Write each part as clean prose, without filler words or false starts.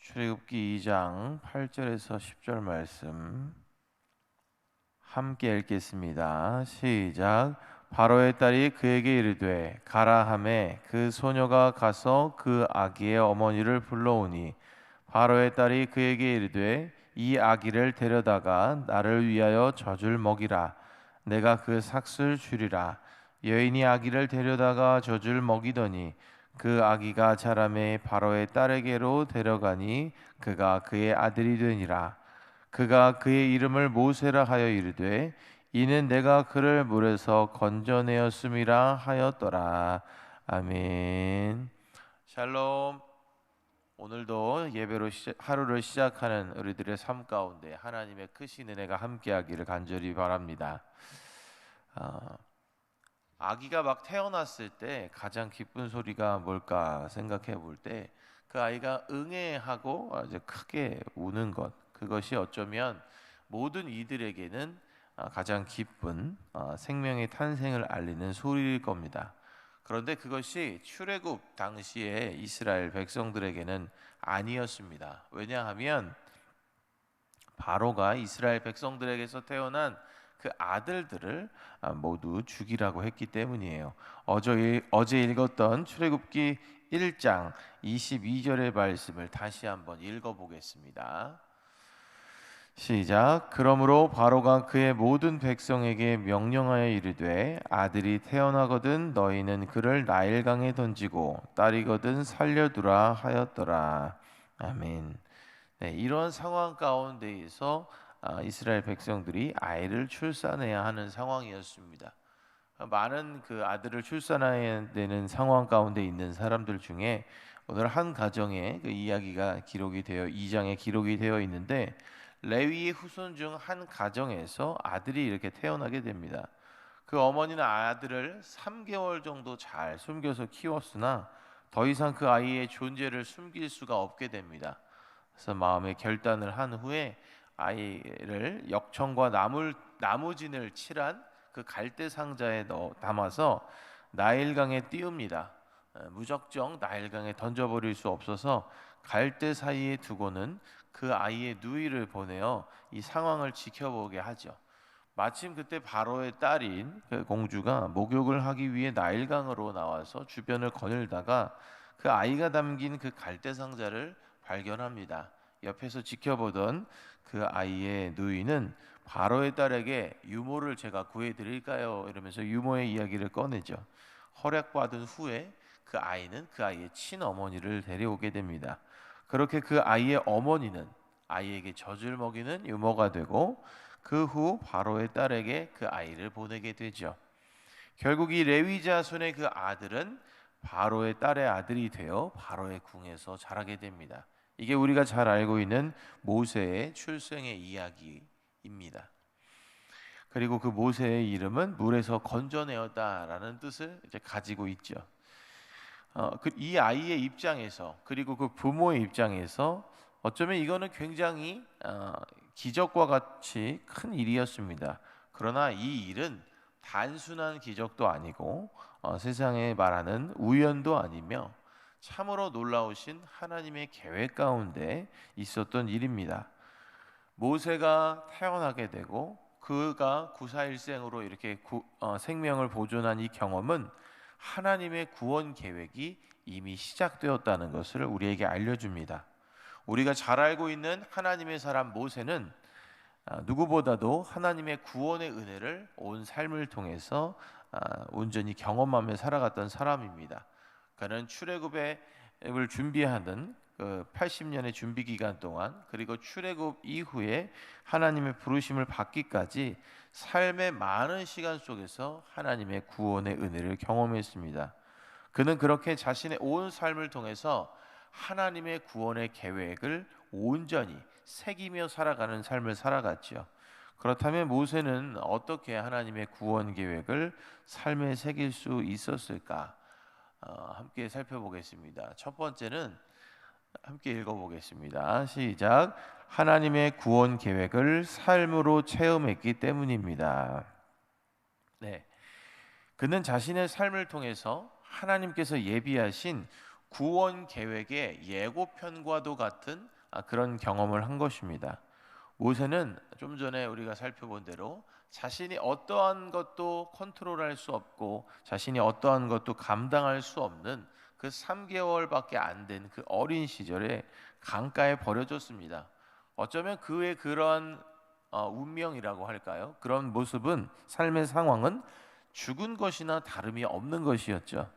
출애굽기 2장 8절에서 10절 말씀 함께 읽겠습니다. 시작. 바로의 딸이 그에게 이르되 가라 하매 그 소녀가 가서 그 아기의 어머니를 불러오니 바로의 딸이 그에게 이르되 이 아기를 데려다가 나를 위하여 젖을 먹이라. 내가 그 삭슬 주리라. 여인이 아기를 데려다가 젖을 먹이더니 그 아기가 자라매 바로의 딸에게로 데려가니 그가 그의 아들이 되니라. 그가 그의 이름을 모세라 하여 이르되 이는 내가 그를 물에서 건져내었음이라 하였더라. 아멘. 샬롬. 오늘도 예배로 하루를 시작하는 우리들의 삶 가운데 하나님의 크신 은혜가 함께하기를 간절히 바랍니다. 아기가 막 태어났을 때 가장 기쁜 소리가 뭘까 생각해 볼 때 그 아이가 응애하고 이제 크게 우는 것, 그것이 어쩌면 모든 이들에게는 가장 기쁜 생명의 탄생을 알리는 소리일 겁니다. 그런데 그것이 출애굽 당시에 이스라엘 백성들에게는 아니었습니다. 왜냐하면 바로가 이스라엘 백성들에게서 태어난 그 아들들을 모두 죽이라고 했기 때문이에요. 어제 읽었던 출애굽기 1장 22절의 말씀을 다시 한번 읽어보겠습니다. 시작. 그러므로 바로가 그의 모든 백성에게 명령하여 이르되 아들이 태어나거든 너희는 그를 나일강에 던지고 딸이거든 살려두라 하였더라. 아멘. 네, 이런 상황 가운데에서 이스라엘 백성들이 아이를 출산해야 하는 상황이었습니다. 많은 그 아들을 출산해야 되는 상황 가운데 있는 사람들 중에 오늘 한 가정의 그 이야기가 기록이 되어 2장에 기록이 되어 있는데 레위의 후손 중 한 가정에서 아들이 이렇게 태어나게 됩니다. 그 어머니는 아들을 3개월 정도 잘 숨겨서 키웠으나 더 이상 그 아이의 존재를 숨길 수가 없게 됩니다. 그래서 마음의 결단을 한 후에 아이를 역청과 나무진을 칠한 그 갈대 상자에 담아서 나일강에 띄웁니다. 무작정 나일강에 던져버릴 수 없어서 갈대 사이에 두고는 그 아이의 누이를 보내어 이 상황을 지켜보게 하죠. 마침 그때 바로의 딸인 그 공주가 목욕을 하기 위해 나일강으로 나와서 주변을 거닐다가 그 아이가 담긴 그 갈대 상자를 발견합니다. 옆에서 지켜보던 그 아이의 누이는 바로의 딸에게 유모를 제가 구해드릴까요? 이러면서 유모의 이야기를 꺼내죠. 허락받은 후에 그 아이는 그 아이의 친어머니를 데려오게 됩니다. 그렇게 그 아이의 어머니는 아이에게 젖을 먹이는 유모가 되고 그 후 바로의 딸에게 그 아이를 보내게 되죠. 결국 이 레위 자손의 그 아들은 바로의 딸의 아들이 되어 바로의 궁에서 자라게 됩니다. 이게 우리가 잘 알고 있는 모세의 출생의 이야기입니다. 그리고 그 모세의 이름은 물에서 건져내었다라는 뜻을 이제 가지고 있죠. 이 아이의 입장에서 그리고 그 부모의 입장에서 어쩌면 이거는 굉장히 기적과 같이 큰 일이었습니다. 그러나 이 일은 단순한 기적도 아니고 세상에 말하는 우연도 아니며 참으로 놀라우신 하나님의 계획 가운데 있었던 일입니다. 모세가 태어나게 되고 그가 구사일생으로 이렇게 생명을 보존한 이 경험은 하나님의 구원 계획이 이미 시작되었다는 것을 우리에게 알려줍니다. 우리가 잘 알고 있는 하나님의 사람 모세는 누구보다도 하나님의 구원의 은혜를 온 삶을 통해서 온전히 경험하며 살아갔던 사람입니다. 그는 출애굽을 준비하는 그 80년의 준비 기간 동안 그리고 출애굽 이후에 하나님의 부르심을 받기까지 삶의 많은 시간 속에서 하나님의 구원의 은혜를 경험했습니다. 그는 그렇게 자신의 온 삶을 통해서 하나님의 구원의 계획을 온전히 새기며 살아가는 삶을 살아갔죠. 그렇다면 모세는 어떻게 하나님의 구원 계획을 삶에 새길 수 있었을까? 함께 살펴보겠습니다. 첫 번째는 함께 읽어보겠습니다. 시작. 하나님의 구원 계획을 삶으로 체험했기 때문입니다. 네, 그는 자신의 삶을 통해서 하나님께서 예비하신 구원 계획의 예고편과도 같은 그런 경험을 한 것입니다. 모세는 좀 전에 우리가 살펴본 대로 자신이 어떠한 것도 컨트롤할 수 없고 자신이 어떠한 것도 감당할 수 없는 그 3개월밖에 안 된 그 어린 시절에 강가에 버려졌습니다. 어쩌면 그의 그러한 운명이라고 할까요? 그런 모습은, 삶의 상황은 죽은 것이나 다름이 없는 것이었죠.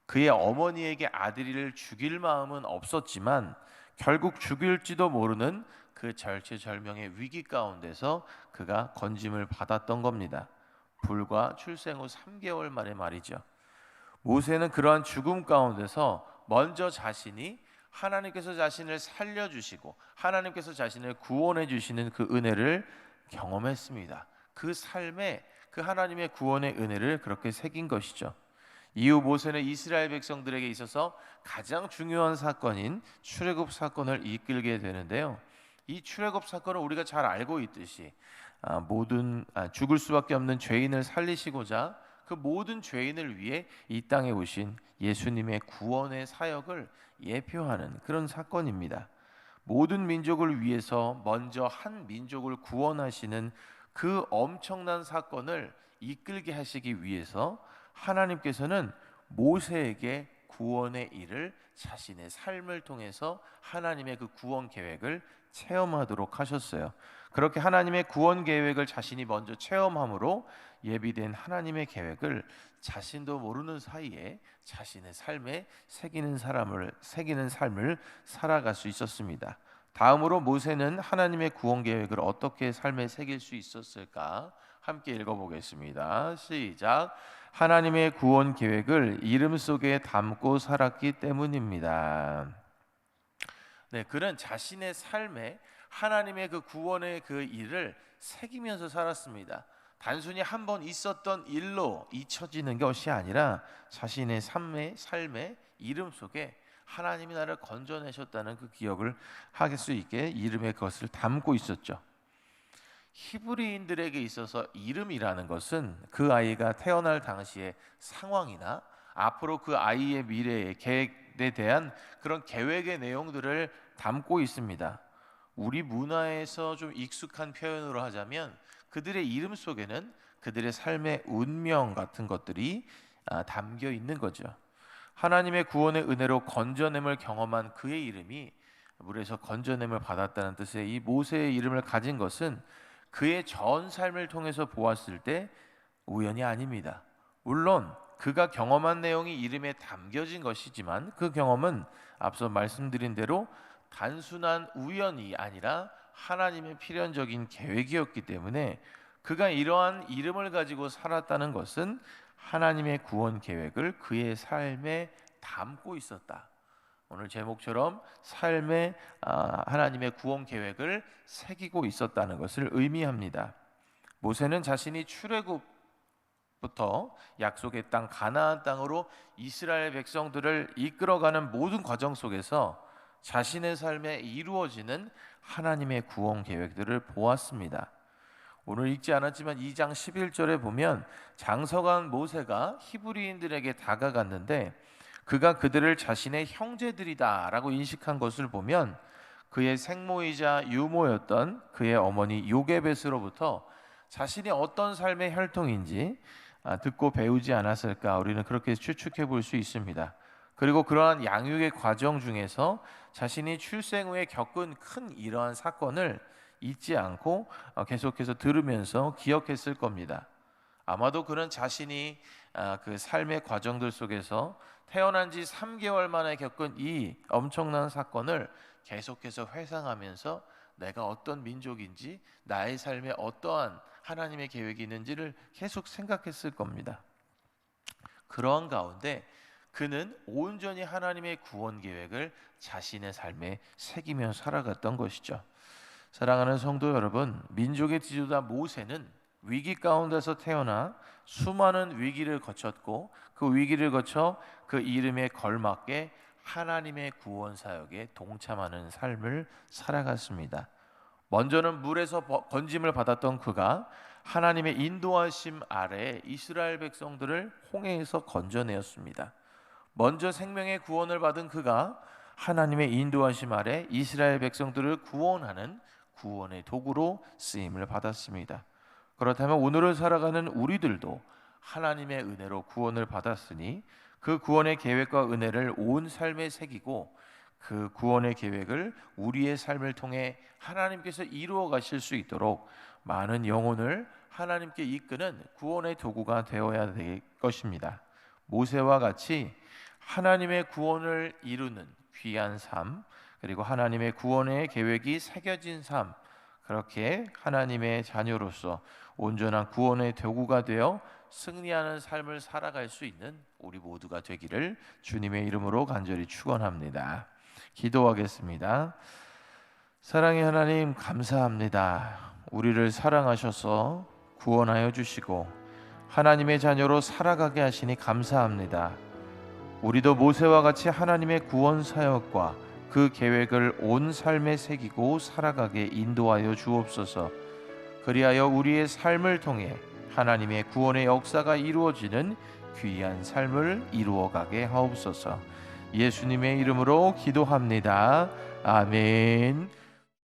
그의 어머니에게 아들을 죽일 마음은 없었지만 결국 죽일지도 모르는 그 절체절명의 위기 가운데서 그가 건짐을 받았던 겁니다. 불과 출생 후 3개월 만에 말이죠. 모세는 그러한 죽음 가운데서 먼저 자신이 하나님께서 자신을 살려주시고 하나님께서 자신을 구원해 주시는 그 은혜를 경험했습니다. 그 삶에 그 하나님의 구원의 은혜를 그렇게 새긴 것이죠. 이후 모세는 이스라엘 백성들에게 있어서 가장 중요한 사건인 출애굽 사건을 이끌게 되는데요. 이 출애굽 사건은 우리가 잘 알고 있듯이 모든 죽을 수밖에 없는 죄인을 살리시고자 그 모든 죄인을 위해 이 땅에 오신 예수님의 구원의 사역을 예표하는 그런 사건입니다. 모든 민족을 위해서 먼저 한 민족을 구원하시는 그 엄청난 사건을 이끌게 하시기 위해서 하나님께서는 모세에게 구원의 일을 자신의 삶을 통해서 하나님의 그 구원 계획을 체험하도록 하셨어요. 그렇게 하나님의 구원 계획을 자신이 먼저 체험함으로 예비된 하나님의 계획을 자신도 모르는 사이에 자신의 삶에 새기는 삶을 살아갈 수 있었습니다. 다음으로 모세는 하나님의 구원 계획을 어떻게 삶에 새길 수 있었을까? 함께 읽어보겠습니다. 시작. 하나님의 구원 계획을 이름 속에 담고 살았기 때문입니다. 네, 그는 자신의 삶에 하나님의 그 구원의 그 일을 새기면서 살았습니다. 단순히 한 번 있었던 일로 잊혀지는 것이 아니라 자신의 삶의 이름 속에 하나님이 나를 건져내셨다는 그 기억을 할 수 있게 이름의 것을 담고 있었죠. 히브리인들에게 있어서 이름이라는 것은 그 아이가 태어날 당시의 상황이나 앞으로 그 아이의 미래의 계획에 대한 그런 계획의 내용들을 담고 있습니다. 우리 문화에서 좀 익숙한 표현으로 하자면 그들의 이름 속에는 그들의 삶의 운명 같은 것들이 담겨 있는 거죠. 하나님의 구원의 은혜로 건져냄을 경험한 그의 이름이 물에서 건져냄을 받았다는 뜻의 이 모세의 이름을 가진 것은 그의 전 삶을 통해서 보았을 때 우연이 아닙니다. 물론 그가 경험한 내용이 이름에 담겨진 것이지만 그 경험은 앞서 말씀드린 대로 단순한 우연이 아니라 하나님의 필연적인 계획이었기 때문에 그가 이러한 이름을 가지고 살았다는 것은 하나님의 구원 계획을 그의 삶에 담고 있었다. 오늘 제목처럼 삶에 하나님의 구원 계획을 새기고 있었다는 것을 의미합니다. 모세는 자신이 출애굽부터 약속의 땅 가나안 땅으로 이스라엘 백성들을 이끌어가는 모든 과정 속에서 자신의 삶에 이루어지는 하나님의 구원 계획들을 보았습니다. 오늘 읽지 않았지만 2장 11절에 보면 장서간 모세가 히브리인들에게 다가갔는데 그가 그들을 자신의 형제들이다라고 인식한 것을 보면 그의 생모이자 유모였던 그의 어머니 요게벳으로부터 자신이 어떤 삶의 혈통인지 듣고 배우지 않았을까, 우리는 그렇게 추측해 볼 수 있습니다. 그리고 그러한 양육의 과정 중에서 자신이 출생 후에 겪은 큰 이러한 사건을 잊지 않고 계속해서 들으면서 기억했을 겁니다. 아마도 그는 자신이 그 삶의 과정들 속에서 태어난 지 3개월 만에 겪은 이 엄청난 사건을 계속해서 회상하면서 내가 어떤 민족인지, 나의 삶에 어떠한 하나님의 계획이 있는지를 계속 생각했을 겁니다. 그러한 가운데 그는 온전히 하나님의 구원 계획을 자신의 삶에 새기며 살아갔던 것이죠. 사랑하는 성도 여러분, 민족의 지도자 모세는 위기 가운데서 태어나 수많은 위기를 거쳤고 그 위기를 거쳐 그 이름에 걸맞게 하나님의 구원 사역에 동참하는 삶을 살아갔습니다. 먼저는 물에서 건짐을 받았던 그가 하나님의 인도하심 아래 이스라엘 백성들을 홍해에서 건져내었습니다. 먼저 생명의 구원을 받은 그가 하나님의 인도하심 아래 이스라엘 백성들을 구원하는 구원의 도구로 쓰임을 받았습니다. 그렇다면 오늘을 살아가는 우리들도 하나님의 은혜로 구원을 받았으니 그 구원의 계획과 은혜를 온 삶에 새기고 그 구원의 계획을 우리의 삶을 통해 하나님께서 이루어 가실 수 있도록 많은 영혼을 하나님께 이끄는 구원의 도구가 되어야 될 것입니다. 모세와 같이 하나님의 구원을 이루는 귀한 삶, 그리고 하나님의 구원의 계획이 새겨진 삶, 그렇게 하나님의 자녀로서 온전한 구원의 도구가 되어 승리하는 삶을 살아갈 수 있는 우리 모두가 되기를 주님의 이름으로 간절히 축원합니다. 기도하겠습니다. 사랑의 하나님, 감사합니다. 우리를 사랑하셔서 구원하여 주시고 하나님의 자녀로 살아가게 하시니 감사합니다. 우리도 모세와 같이 하나님의 구원 사역과 그 계획을 온 삶에 새기고 살아가게 인도하여 주옵소서. 그리하여 우리의 삶을 통해 하나님의 구원의 역사가 이루어지는 귀한 삶을 이루어가게 하옵소서. 예수님의 이름으로 기도합니다. 아멘.